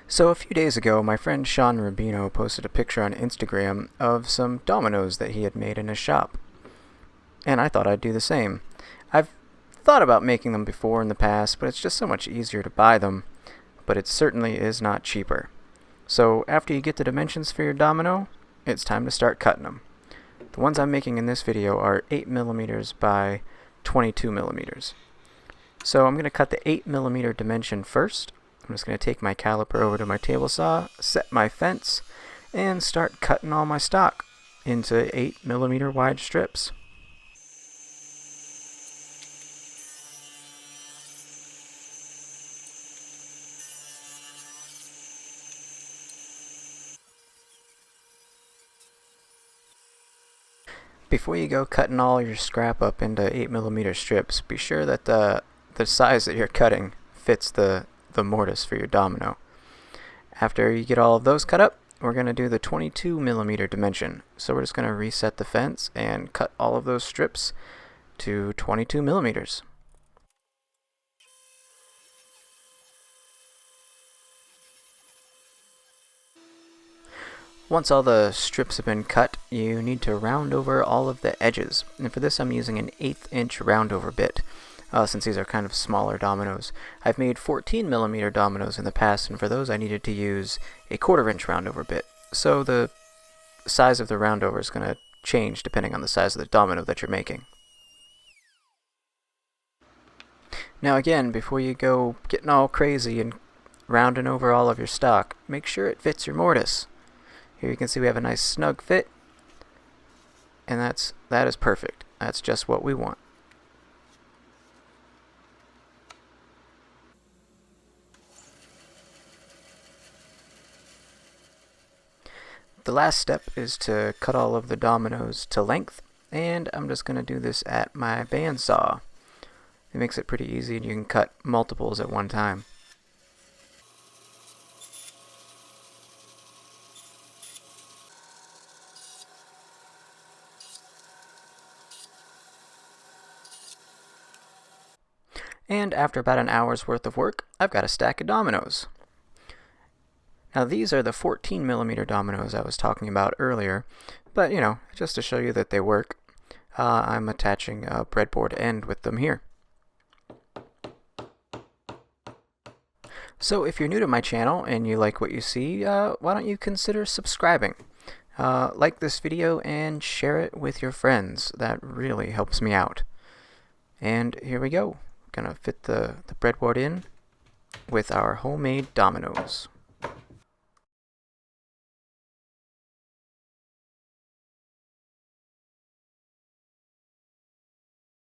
So a few days ago, my friend Sean Rubino posted a picture on Instagram of some dominoes that he had made in his shop. And I thought I'd do the same. I've thought about making them before in the past, but it's just so much easier to buy them. But it certainly is not cheaper. So after you get the dimensions for your domino, it's time to start cutting them. The ones I'm making in this video are 8mm by 22mm. So I'm going to cut the 8mm dimension first. I'm just going to take my caliper over to my table saw, set my fence, and start cutting all my stock into 8mm wide strips. Before you go cutting all your scrap up into 8mm strips, be sure that the size that you're cutting fits the mortise for your domino. After you get all of those cut up, we're going to do the 22mm dimension. So we're just going to reset the fence and cut all of those strips to 22mm. Once all the strips have been cut, you need to round over all of the edges. And for this I'm using an 1/8 inch roundover bit, since these are kind of smaller dominoes. I've made 14mm dominoes in the past, and for those I needed to use a 1/4 inch roundover bit. So the size of the roundover is going to change depending on the size of the domino that you're making. Now again, before you go getting all crazy and rounding over all of your stock, make sure it fits your mortise. Here you can see we have a nice snug fit, and that is perfect. That's just what we want. The last step is to cut all of the dominoes to length, and I'm just going to do this at my bandsaw. It makes it pretty easy, and you can cut multiples at one time. And after about an hour's worth of work, I've got a stack of dominoes. Now these are the 14mm dominoes I was talking about earlier, but just to show you that they work, I'm attaching a breadboard end with them here. So if you're new to my channel and you like what you see, why don't you consider subscribing? Like this video and share it with your friends. That really helps me out. And here we go. Gonna fit the breadboard in with our homemade dominoes.